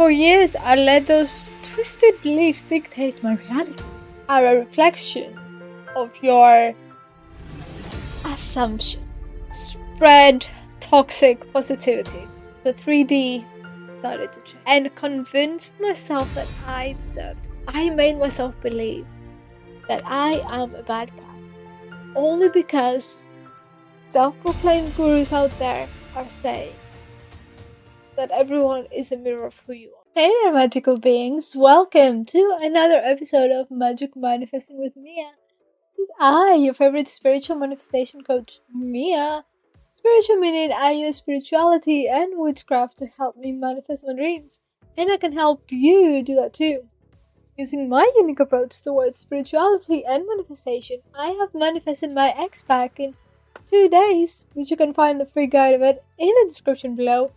For years, I let those twisted beliefs dictate my reality. Are a reflection of your assumption. Spread toxic positivity. The 3D started to change and convinced myself that I deserved. I made myself believe that I am a bad person only because self-proclaimed gurus out there are saying that everyone is a mirror of who you are. Hey there, magical beings. Welcome to another episode of Magic Manifesting with Mia. It's I, your favorite spiritual manifestation coach, Mia. Spiritual meaning I use spirituality and witchcraft to help me manifest my dreams. And I can help you do that too. Using my unique approach towards spirituality and manifestation, I have manifested my ex back in 2 days, which you can find the free guide of it in the description below.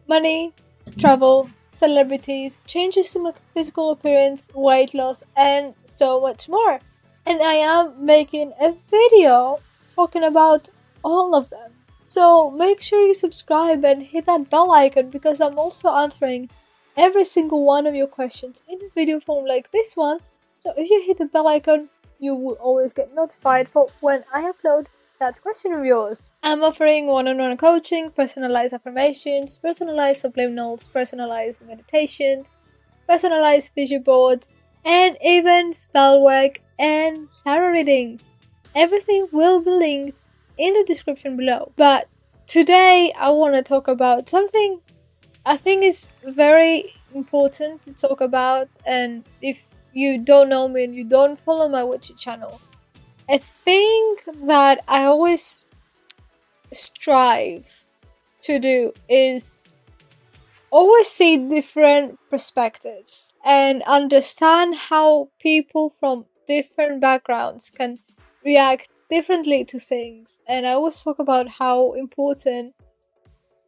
Money, travel, celebrities, changes to my physical appearance, weight loss, and so much more. And I am making a video talking about all of them. So make sure you subscribe and hit that bell icon because I'm also answering every single one of your questions in a video form like this one. So if you hit the bell icon, you will always get notified for when I upload that question of yours. I'm offering one-on-one coaching, personalized affirmations, personalized subliminals, personalized meditations, personalized vision boards, and even spell work and tarot readings. Everything will be linked in the description below. But today I want to talk about something I think is very important to talk about, and if you don't know me and you don't follow my witchy channel, I think that I always strive to do is always see different perspectives and understand how people from different backgrounds can react differently to things. And I always talk about how important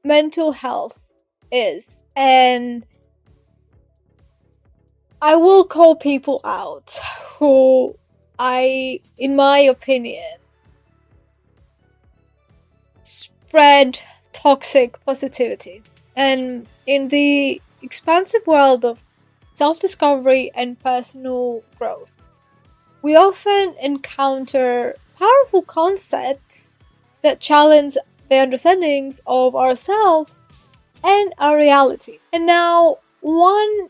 mental health is. And I will call people out who in my opinion, spread toxic positivity. And in the expansive world of self-discovery and personal growth, we often encounter powerful concepts that challenge the understandings of ourselves and our reality. And now, one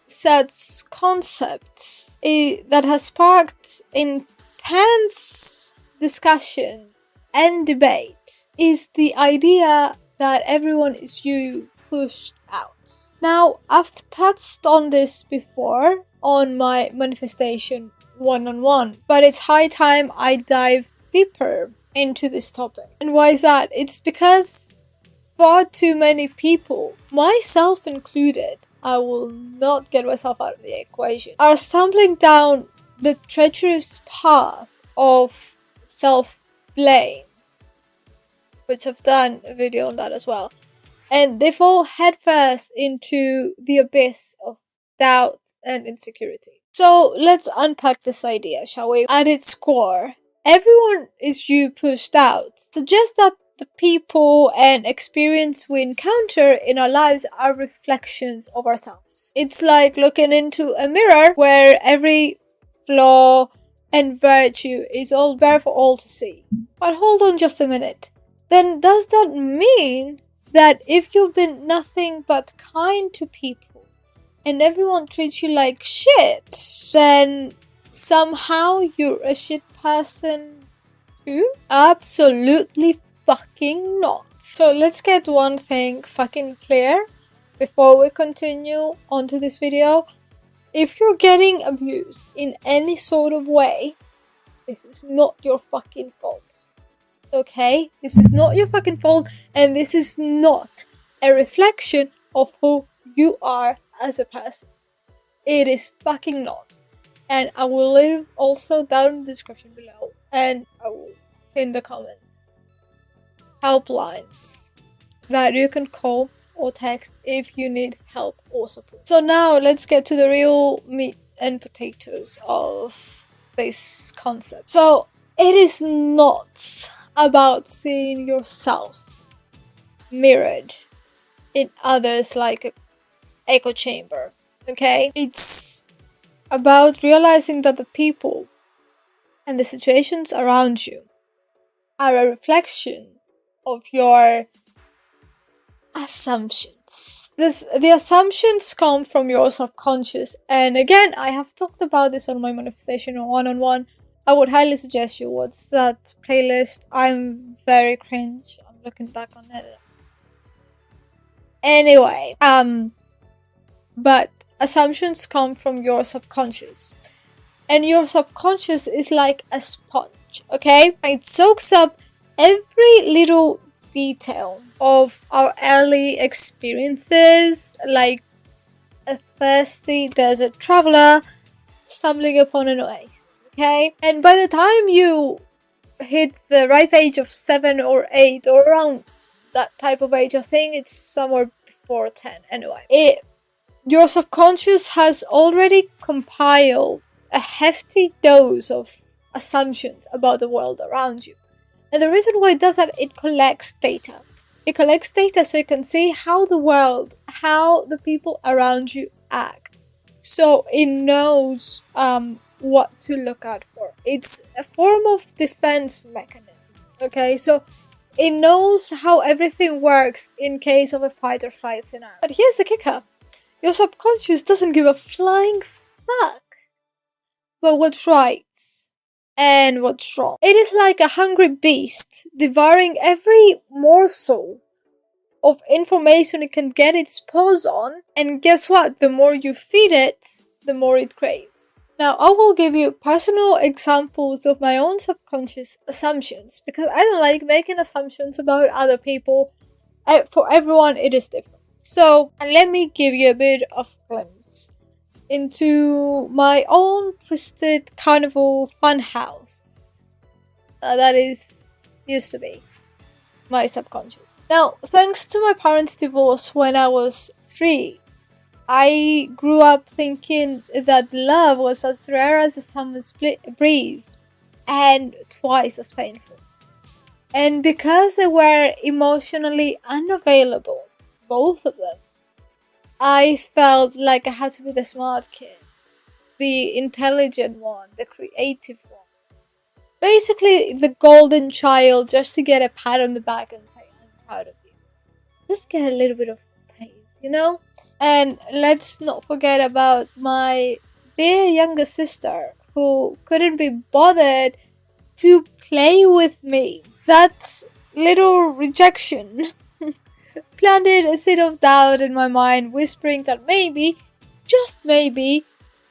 such concept that has sparked intense discussion and debate is the idea that everyone is you pushed out. Now, I've touched on this before on my manifestation one-on-one, but it's high time I dive deeper into this topic. And why is that? It's because far too many people, myself included, I will not get myself out of the equation, are stumbling down the treacherous path of self-blame, which I've done a video on that as well. And they fall headfirst into the abyss of doubt and insecurity. So let's unpack this idea, shall we? At its core, everyone is you pushed out suggests that the people and experience we encounter in our lives are reflections of ourselves. It's like looking into a mirror where every flaw and virtue is all there for all to see. But hold on just a minute. Then does that mean that if you've been nothing but kind to people and everyone treats you like shit, then somehow you're a shit person too? Absolutely fucking not. So let's get one thing fucking clear before we continue onto this video. If you're getting abused in any sort of way, this is not your fucking fault. Okay? This is not your fucking fault, and this is not a reflection of who you are as a person. It is fucking not. And I will leave also down in the description below, and I will in the comments helplines that you can call or text if you need help or support. So now let's get to the real meat and potatoes of this concept. So it is not about seeing yourself mirrored in others like a echo chamber. Okay? It's about realizing that the people and the situations around you are a reflection of your assumptions. The assumptions come from your subconscious, and again, I have talked about this on my manifestation one-on-one. I would highly suggest you watch that playlist. I'm very cringe. I'm looking back on it. Anyway, but assumptions come from your subconscious, and your subconscious is like a sponge. Okay, it soaks up every little detail of our early experiences, like a thirsty desert traveler stumbling upon an oasis. Okay, and by the time you hit the ripe age of 7 or 8, or around that type of age, I think it's somewhere before 10. Anyway, your subconscious has already compiled a hefty dose of assumptions about the world around you. And the reason why it does that, it collects data. It collects data so you can see how the world, how the people around you act. So it knows what to look out for. It's a form of defense mechanism. Okay, so it knows how everything works in case of a fight or flight scenario. But here's the kicker. Your subconscious doesn't give a flying fuck about what's right and what's wrong. It is like a hungry beast devouring every morsel of information it can get its paws on, and guess what? The more you feed it, the more it craves. Now, I will give you personal examples of my own subconscious assumptions, because I don't like making assumptions about other people. For everyone, it is different. So, let me give you a bit of glimpse into my own twisted carnival funhouse that used to be my subconscious. Now, thanks to my parents' divorce when I was 3, I grew up thinking that love was as rare as the summer's breeze and twice as painful. And because they were emotionally unavailable, both of them, I felt like I had to be the smart kid, the intelligent one, the creative one. Basically, the golden child, just to get a pat on the back and say, I'm proud of you. Just get a little bit of praise, you know? And let's not forget about my dear younger sister, who couldn't be bothered to play with me. That little rejection planted a seed of doubt in my mind, whispering that maybe, just maybe,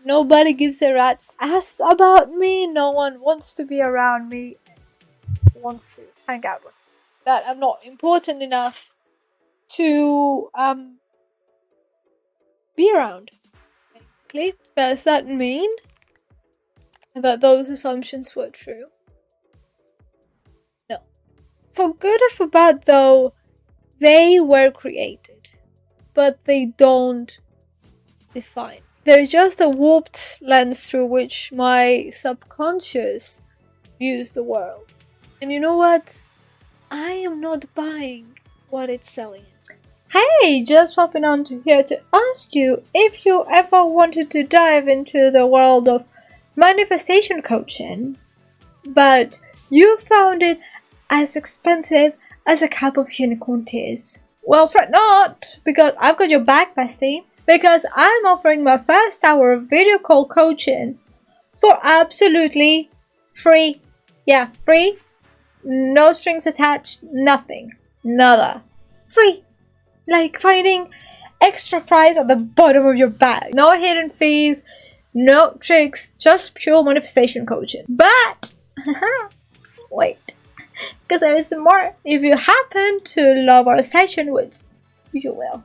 nobody gives a rat's ass about me, no one wants to be around me, wants to hang out with me, that I'm not important enough to be around, basically. Does that mean that those assumptions were true? No. For good or for bad, though, they were created, but they don't define. There's just a warped lens through which my subconscious views the world. And you know what? I am not buying what it's selling. Hey, just popping on to here to ask you if you ever wanted to dive into the world of manifestation coaching, but you found it as expensive as a cup of unicorn tears. Well, fret not, because I've got your back, bestie. Because I'm offering my first hour of video call coaching for absolutely free. Yeah, free. No strings attached, nothing. Nada. Free. Like finding extra fries at the bottom of your bag. No hidden fees, no tricks, just pure manifestation coaching. But, wait, because there is more. If you happen to love our session, which you will,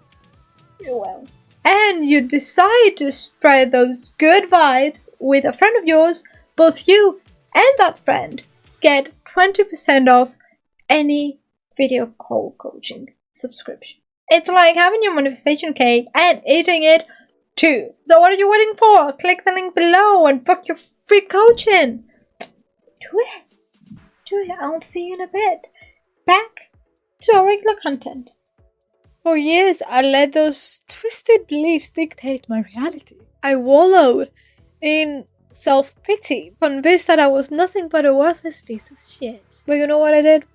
and you decide to spread those good vibes with a friend of yours, both you and that friend get 20% off any video call coaching subscription. It's like having your manifestation cake and eating it too. So what are you waiting for? Click the link below and book your free coaching. Do it. I'll see you in a bit. Back to our regular content. For years, I let those twisted beliefs dictate my reality. I wallowed in self pity, convinced that I was nothing but a worthless piece of shit. But you know what I did? I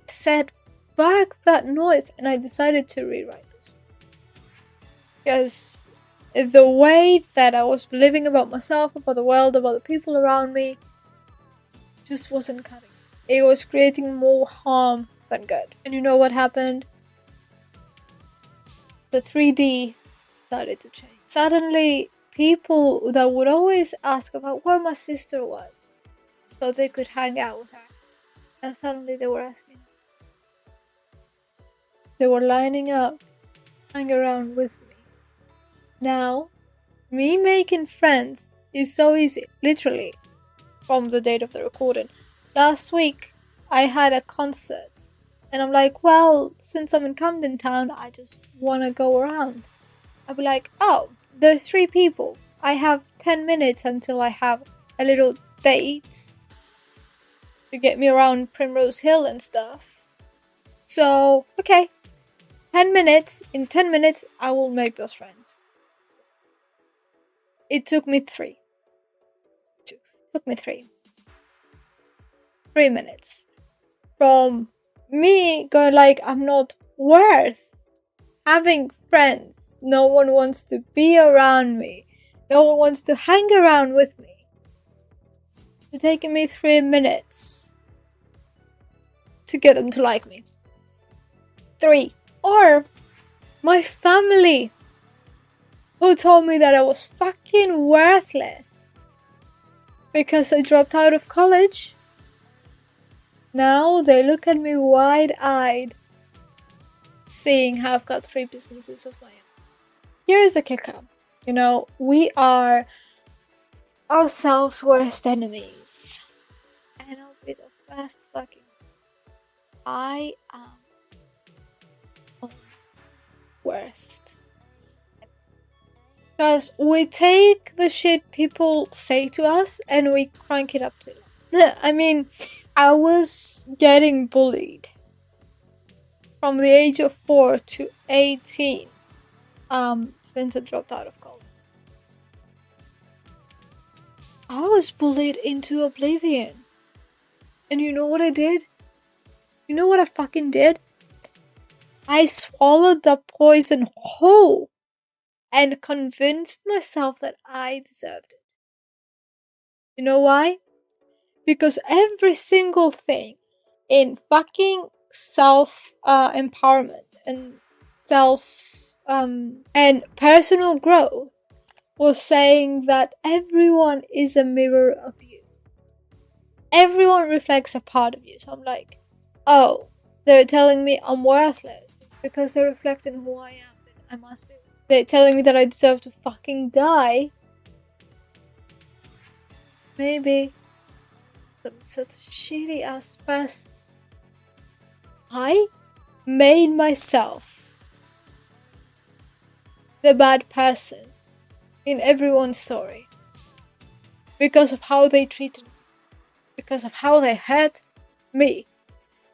said, fuck that noise, and I decided to rewrite this. Because the way that I was believing about myself, about the world, about the people around me, just wasn't cutting it. It was creating more harm than good. And you know what happened? The 3D started to change. Suddenly, people that would always ask about where my sister was so they could hang out with her, and suddenly they were asking. They were lining up, hang around with me. Now, me making friends is so easy, literally, from the date of the recording. Last week, I had a concert, and I'm like, well, since I'm in Camden Town, I just wanna go around. I'll be like, oh, there's 3 people. I have 10 minutes until I have a little date to get me around Primrose Hill and stuff. So, okay, 10 minutes. In 10 minutes, I will make those friends. It took me 3. It took me 3. 3 minutes. From me going like, I'm not worth having friends. No one wants to be around me. No one wants to hang around with me. It's taking me 3 minutes to get them to like me. 3. Or my family, who told me that I was fucking worthless because I dropped out of college. Now they look at me wide-eyed, seeing how I've got 3 businesses of my own. Here's the kicker. You know, we are ourselves' worst enemies. And I'll be the first fucking. I am worst. Because we take the shit people say to us and we crank it up to them. I mean, I was getting bullied from the age of 4 to 18 since I dropped out of college. I was bullied into oblivion. And you know what I did? You know what I fucking did? I swallowed the poison whole and convinced myself that I deserved it. You know why? Because every single thing in fucking self empowerment and self and personal growth was saying that everyone is a mirror of you. Everyone reflects a part of you. So I'm like, oh, they're telling me I'm worthless. It's because they're reflecting who I am. Then I must be. They're telling me that I deserve to fucking die. Maybe I'm such a shitty ass person. I made myself the bad person in everyone's story because of how they treated me, because of how they hurt me.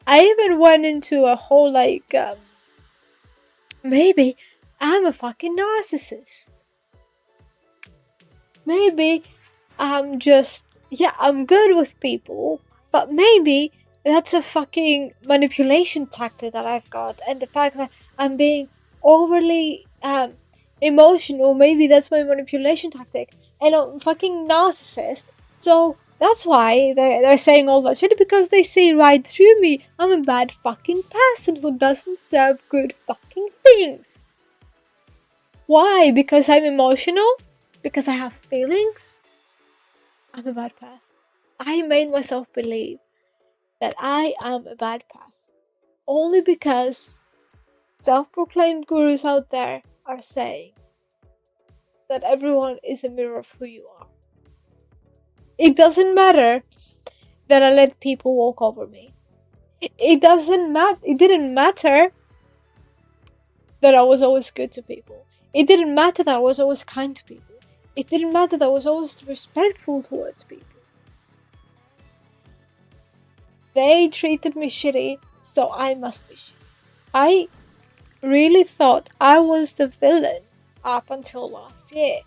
I even went into a whole like, maybe I'm a fucking narcissist. Maybe I'm just, I'm good with people, but maybe that's a fucking manipulation tactic that I've got, and the fact that I'm being overly emotional, maybe that's my manipulation tactic, and I'm a fucking narcissist, so that's why they're saying all that shit, because they see right through me. I'm a bad fucking person who doesn't deserve good fucking things. Why? Because I'm emotional? Because I have feelings? I'm a bad person. I made myself believe that I am a bad person only because self-proclaimed gurus out there are saying that everyone is a mirror of who you are. It doesn't matter that I let people walk over me. It didn't matter that I was always good to people. It didn't matter that I was always kind to people. It didn't matter that I was always respectful towards people. They treated me shitty, so I must be shitty. I really thought I was the villain up until last year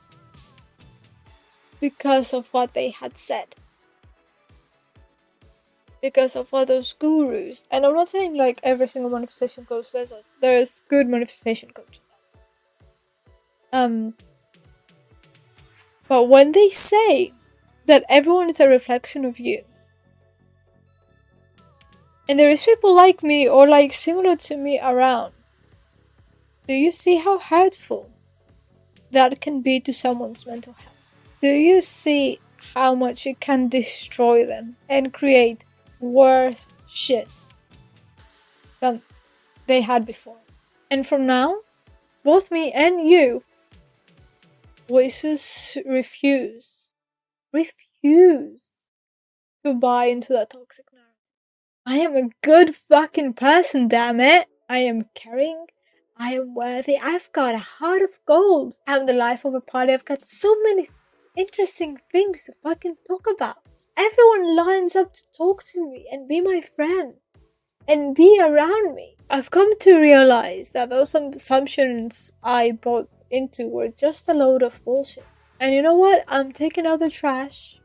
because of what they had said. Because of what those gurus, and I'm not saying like every single manifestation coach says it. There's good manifestation coaches. But when they say that everyone is a reflection of you, and there is people like me or like similar to me around, do you see how hurtful that can be to someone's mental health? Do you see how much it can destroy them and create worse shit than they had before? And from now, both me and you, we just refuse to buy into that toxic narrative. I am a good fucking person, damn it. I am caring. I am worthy. I've got a heart of gold. I'm the life of a party. I've got so many interesting things to fucking talk about. Everyone lines up to talk to me and be my friend and be around me. I've come to realize that those assumptions I bought into were just a load of bullshit. And you know what? I'm taking out the trash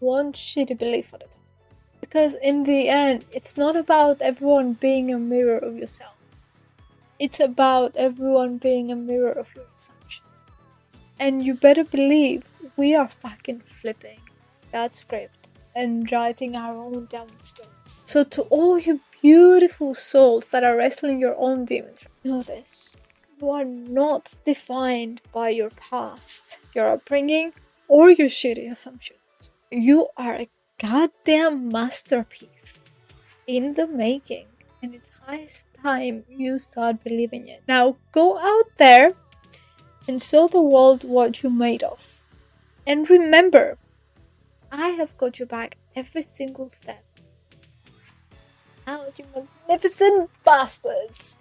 one shitty belief at a time. Because in the end, it's not about everyone being a mirror of yourself. It's about everyone being a mirror of your assumptions. And you better believe we are fucking flipping that script and writing our own damn story. So to all you beautiful souls that are wrestling your own demons, know this. You are not defined by your past, your upbringing, or your shitty assumptions. You are a goddamn masterpiece in the making, and it's high time you start believing it. Now go out there and show the world what you're made of. And remember, I have got your back every single step. Now, you magnificent bastards!